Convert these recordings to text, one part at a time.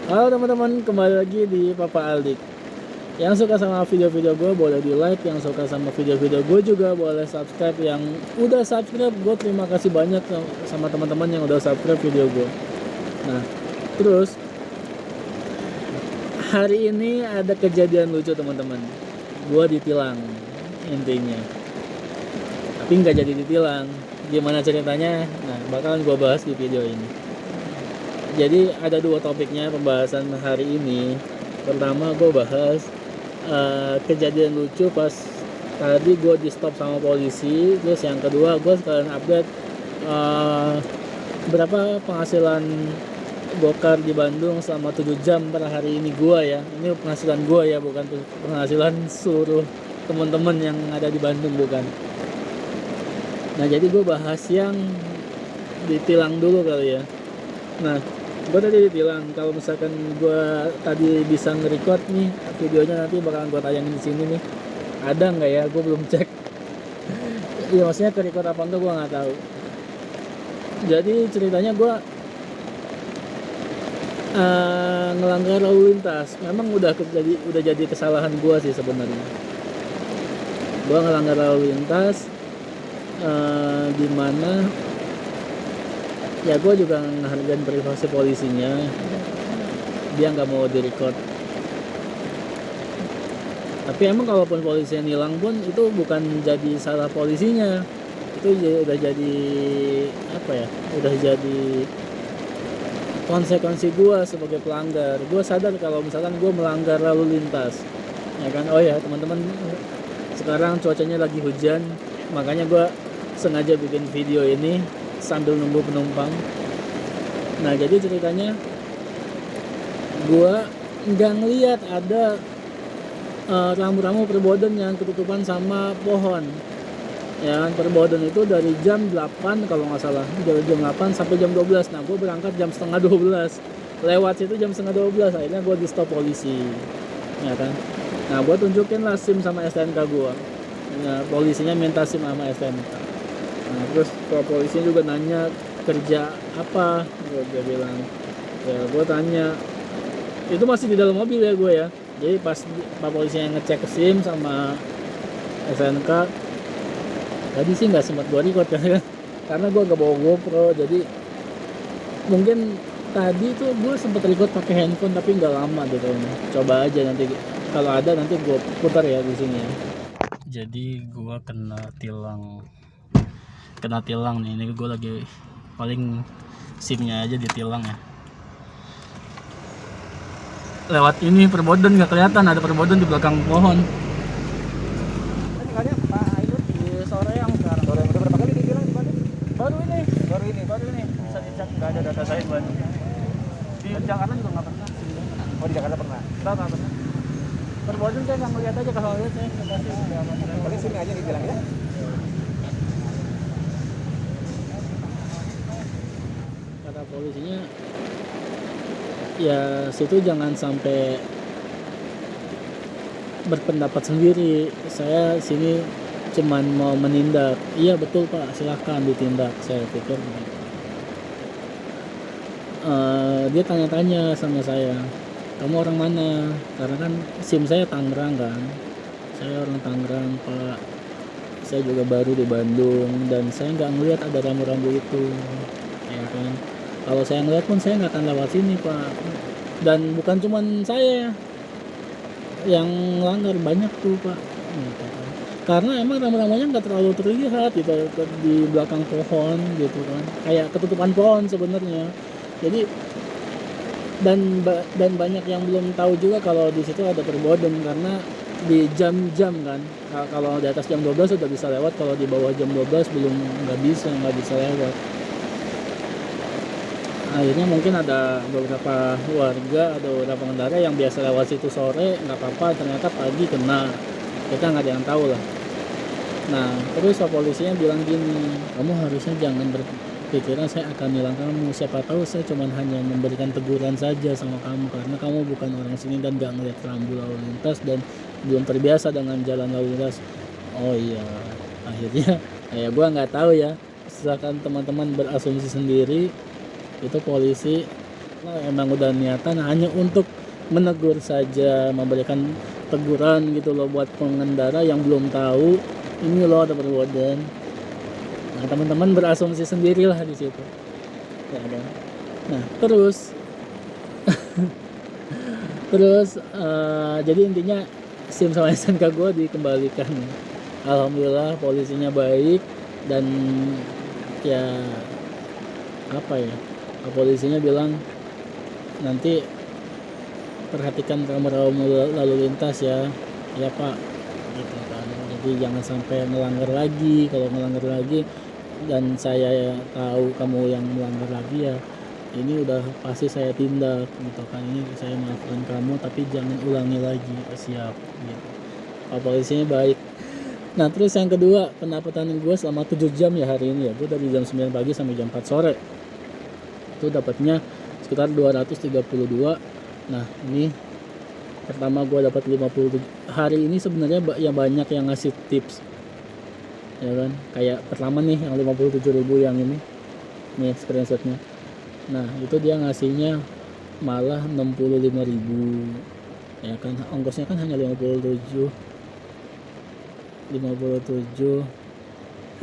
Halo teman-teman, kembali lagi di Papa Aldik. Yang suka sama video-video gue boleh di like, yang suka sama video-video gue juga boleh subscribe. Yang udah subscribe, gue terima kasih banyak sama teman-teman yang udah subscribe video gue. Nah, terus hari ini ada kejadian lucu teman-teman. Gue ditilang intinya, tapi nggak jadi ditilang. Gimana ceritanya? Nah, bakalan gue bahas di video ini. Jadi ada dua topiknya pembahasan hari ini. Pertama gue bahas kejadian lucu pas tadi gue di stop sama polisi. Terus yang kedua gue sekalian update berapa penghasilan gokar di Bandung selama 7 jam per hari ini gue ya. Ini penghasilan gue ya, bukan penghasilan seluruh teman-teman yang ada di Bandung, bukan. Nah jadi gue bahas yang ditilang dulu kali ya. Nah, gue tadi ditilang. Kalau misalkan gue tadi bisa nge-record nih videonya, nanti bakalan gue tayangin di sini nih. Ada nggak ya? Gue belum cek. Iya, maksudnya ke-record apa enggak gue nggak tahu. Jadi ceritanya gue ngelanggar lalu lintas. Memang udah jadi kesalahan gue sih sebenarnya. Gue ngelanggar lalu lintas, di mana ya gue juga ngehargain privasi polisinya. Dia nggak mau di-record. Tapi emang kalaupun polisinya nilang pun itu bukan jadi salah polisinya. Itu udah jadi apa ya? Udah jadi konsekuensi gue sebagai pelanggar. Gue sadar kalau misalkan gue melanggar lalu lintas, ya kan. Oh ya teman-teman, sekarang cuacanya lagi hujan, makanya gue sengaja bikin video ini sambil nunggu penumpang. Nah jadi ceritanya gue nggak ngeliat ada rambu-rambu perboden yang ketutupan sama pohon. Ya kan, perboden itu dari jam 8 kalau nggak salah, dari jam 8 sampai jam 12. Nah gue berangkat jam setengah 12, lewat situ jam setengah 12, akhirnya gue di stop polisi, ya kan. Nah gue tunjukin lah SIM sama STNK gue. Nah, polisinya minta SIM sama STNK. Nah terus polisinya juga nanya kerja apa, dia bilang. Ya gue tanya, itu masih di dalam mobil ya gue ya. Jadi pas pak polisinya ngecek SIM sama STNK, tadi sih nggak sempat gue record kan, karena gue gak bawa GoPro. Jadi mungkin tadi tuh gue sempat record pakai handphone tapi nggak lama gitu. Coba aja nanti kalau ada nanti gue putar ya di sini ya. Jadi gue kena tilang nih. Ini gue lagi paling SIM-nya aja ditilang ya. Lewat ini perboden, nggak kelihatan ada perboden di belakang pohon. Baru ini bisa dicek, nggak ada data saya di Bandung. Di Jakarta juga nggak pernah. Oh di Jakarta pernah? Nggak pernah. Perboden saya nggak melihat aja, kalau lihat saya kasih paling sini aja dibilang ya. Kata polisinya ya situ jangan sampai berpendapat sendiri, saya sini cuman mau menindak. Iya betul pak, silahkan ditindak. Saya pikir dia tanya-tanya sama saya, kamu orang mana? Karena kan SIM saya Tangerang kan. Saya orang Tangerang pak, saya juga baru di Bandung dan saya nggak ngelihat ada rambu-rambu itu, ya kan. Kalau saya ngeliat pun saya nggak akan lewat sini pak. Dan bukan cuman saya yang melanggar, banyak tuh pak, gitu kan. Karena emang rambu-rambunya nggak terlalu terlihat gitu di belakang pohon gitu kan, kayak ketutupan pohon sebenarnya. Jadi dan banyak yang belum tahu juga kalau di situ ada perboden, karena di jam-jam kan, kalau di atas jam 12 sudah bisa lewat, kalau di bawah jam 12 belum, nggak bisa lewat. Akhirnya mungkin ada beberapa warga atau beberapa pengendara yang biasa lewat situ sore nggak apa-apa, ternyata pagi kena. Kita nggak ada yang tahu lah. Nah terus polisinya bilang gini, kamu harusnya jangan berpikiran saya akan nilang kamu. Siapa tahu saya cuma hanya memberikan teguran saja sama kamu, karena kamu bukan orang sini dan nggak ngeliat rambu lalu lintas dan belum terbiasa dengan jalan lalu lintas. Oh iya, akhirnya ya gue nggak tahu ya, silakan teman-teman berasumsi sendiri. Itu polisi emang udah niatan hanya untuk menegur saja, memberikan teguran gitu loh buat pengendara yang belum tahu ini loh ada perbodan. Nah teman-teman berasumsi sendirilah di situ, ya kan. Nah jadi intinya SIM sama SNK gue dikembalikan. Alhamdulillah polisinya baik dan ya apa ya, polisinya bilang nanti perhatikan kamera lalu lintas ya pak gitu kan. Jadi jangan sampai melanggar lagi. Kalau melanggar lagi dan saya tahu kamu yang melanggar lagi ya ini udah pasti saya tindak gitu kan. Ini saya maafkan kamu tapi jangan ulangi lagi. Siap gitu. Polisinya baik. Nah terus yang kedua, pendapatan gue selama 7 jam ya hari ini ya, gue dari jam 9 pagi sampai jam 4 sore itu dapatnya sekitar 232. Nah ini pertama gue dapat 57 hari ini. Sebenarnya ya banyak yang ngasih tips ya kan, kayak pertama nih yang 57.000 yang ini screenshotnya. Nah itu dia ngasihnya malah 65.000 ya kan, ongkosnya kan hanya 57.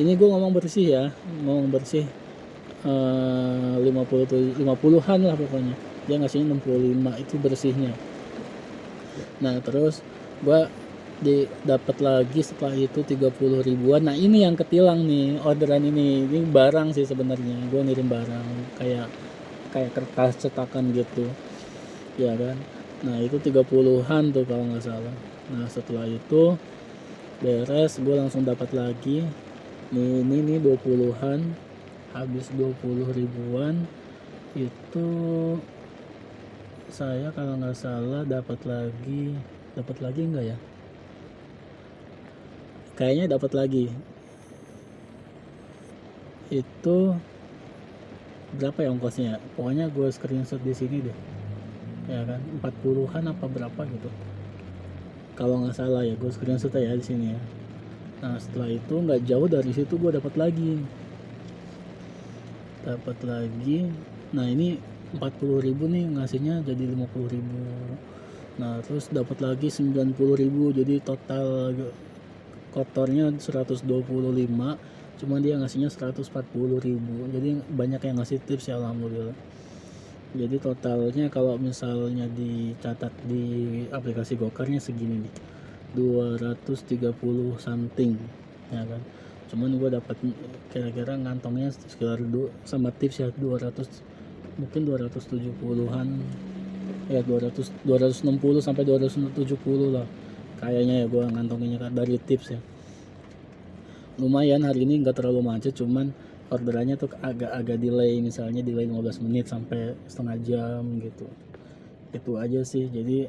Ini gue ngomong bersih ya, 50-an lah pokoknya. Dia ngasihnya 65 itu bersihnya. Nah terus gue dapat lagi setelah itu 30.000-an. Nah ini yang ketilang nih, orderan ini barang sih sebenarnya. Gue ngirim barang kayak kertas cetakan gitu ya kan. Nah itu 30-an tuh kalau nggak salah. Nah setelah itu beres, gue langsung dapat lagi ini 20-an. Habis 20.000-an itu saya kalau nggak salah dapat lagi enggak ya, kayaknya dapat lagi itu berapa ya ongkosnya. Pokoknya gue screenshot di sini deh ya kan, 40-an apa berapa gitu kalau nggak salah ya. Gue screenshot ya di sini ya. Nah setelah itu nggak jauh dari situ gue dapat lagi. Nah ini 40.000 nih ngasihnya jadi 50.000. Nah terus dapat lagi 90.000, jadi total kotornya 125, cuma dia ngasihnya 140.000. Jadi banyak yang ngasih tips ya alhamdulillah. Jadi totalnya kalau misalnya dicatat di aplikasi Gokarnya segini nih, 230 something ya kan. Cuman gue dapat kira-kira ngantongnya sekitar sama tips ya 200, mungkin 270-an ya, 260 sampai 270 lah kayaknya ya gue ngantonginnya dari tips ya. Lumayan hari ini nggak terlalu macet, cuman orderannya tuh agak delay, misalnya delay 15 menit sampai setengah jam gitu. Itu aja sih. Jadi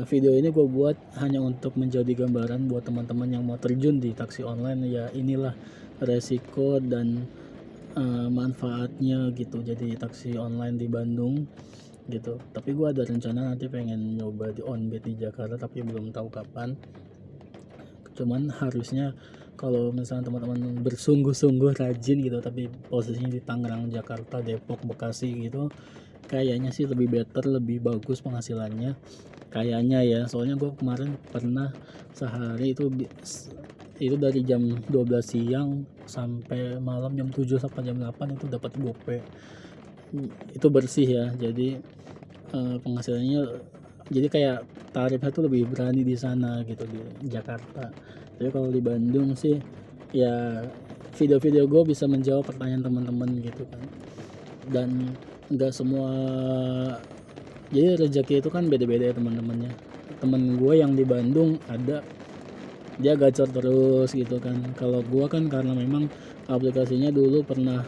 video ini gue buat hanya untuk menjadi gambaran buat teman-teman yang mau terjun di taksi online. Ya inilah resiko dan manfaatnya gitu jadi taksi online di Bandung gitu. Tapi gue ada rencana nanti pengen nyoba di Onbet di Jakarta, tapi belum tahu kapan. Cuman harusnya kalau misalnya teman-teman bersungguh-sungguh rajin gitu, tapi posisinya di Tangerang, Jakarta, Depok, Bekasi gitu, kayaknya sih lebih better, lebih bagus penghasilannya kayaknya ya. Soalnya gue kemarin pernah sehari itu dari jam 12 siang sampai malam jam 7 sampai jam 8 itu dapat gope. Itu bersih ya, jadi penghasilannya jadi kayak tarifnya tuh lebih berani di sana gitu di Jakarta. Jadi kalau di Bandung sih ya video-video gue bisa menjawab pertanyaan teman-teman gitu kan. Dan nggak semua, jadi rezeki itu kan beda-beda ya teman-temannya. Temen gue yang di Bandung ada, dia gacor terus gitu kan. Kalau gue kan karena memang aplikasinya dulu pernah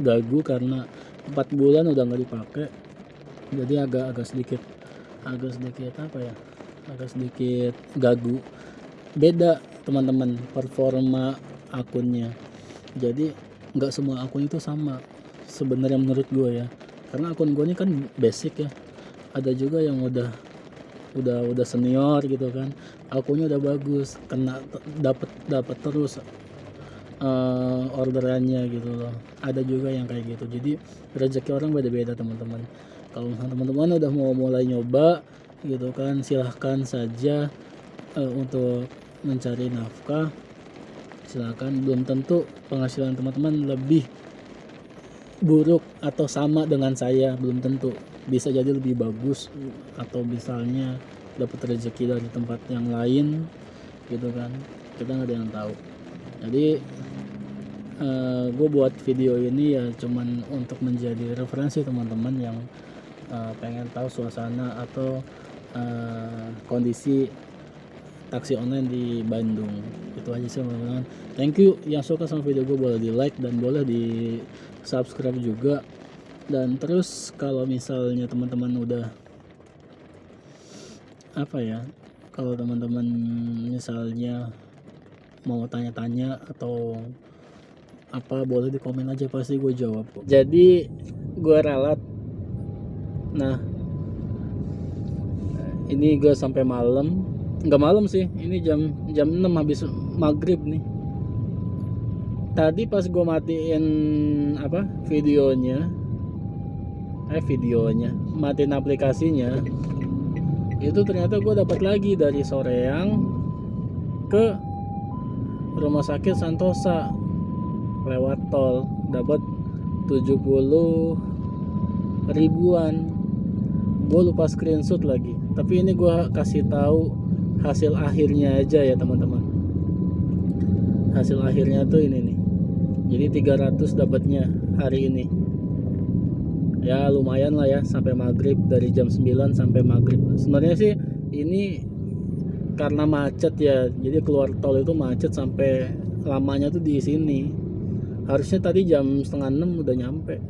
gagu karena 4 bulan udah nggak dipakai, jadi agak sedikit gagu. Beda teman-teman performa akunnya, jadi nggak semua akun itu sama sebenarnya menurut gue ya. Karena akun gue ini kan basic ya, ada juga yang udah senior gitu kan, akunnya udah bagus, kena dapat terus orderannya gitu loh. Ada juga yang kayak gitu. Jadi rezeki orang beda-beda teman-teman. Kalau teman-teman udah mau mulai nyoba gitu kan, silahkan saja untuk mencari nafkah. Silahkan, belum tentu penghasilan teman-teman lebih buruk atau sama dengan saya, belum tentu. Bisa jadi lebih bagus, atau misalnya dapat rezeki dari tempat yang lain gitu kan, kita nggak ada yang tahu. Jadi gue buat video ini ya cuman untuk menjadi referensi teman-teman yang pengen tahu suasana atau kondisi taksi online di Bandung. Itu aja sih teman-teman. Thank you yang suka sama video gue, boleh di like dan boleh di subscribe juga. Dan terus kalau misalnya teman-teman udah kalau teman-teman misalnya mau tanya-tanya atau apa, boleh di komen aja, pasti gue jawab kok. Jadi gue ralat. Nah, ini gue sampai malam. Nggak malam sih, ini jam 6 habis maghrib nih. Tadi pas gue matiin videonya, matiin aplikasinya, itu ternyata gue dapat lagi dari Soreang ke Rumah Sakit Santosa lewat tol, dapat 70 ribuan. Gue lupa screenshot lagi, tapi ini gue kasih tahu hasil akhirnya aja ya teman-teman. Hasil akhirnya tuh ini nih. Jadi 300 dapatnya hari ini. Ya lumayan lah ya, sampai maghrib, dari jam 9 sampai maghrib. Sebenarnya sih ini karena macet ya, jadi keluar tol itu macet sampai lamanya tuh di sini. Harusnya tadi jam 5:30 udah nyampe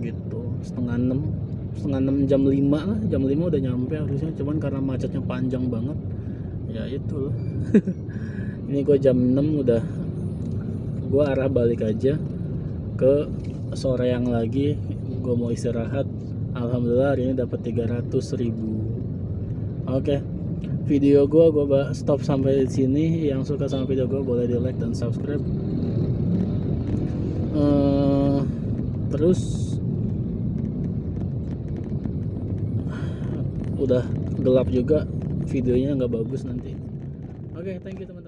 gitu, 5:30 jam 5 lah, jam 5 udah nyampe harusnya, cuman karena macetnya panjang banget ya itu loh. Ini gue jam 6 udah, gue arah balik aja ke Soreang lagi, gue mau istirahat. Alhamdulillah hari ini dapat 300 ribu. Oke, video gue stop sampai di sini. Yang suka sama video gue boleh di like dan subscribe. Terus udah gelap juga, videonya nggak bagus nanti. Oke, thank you teman-teman.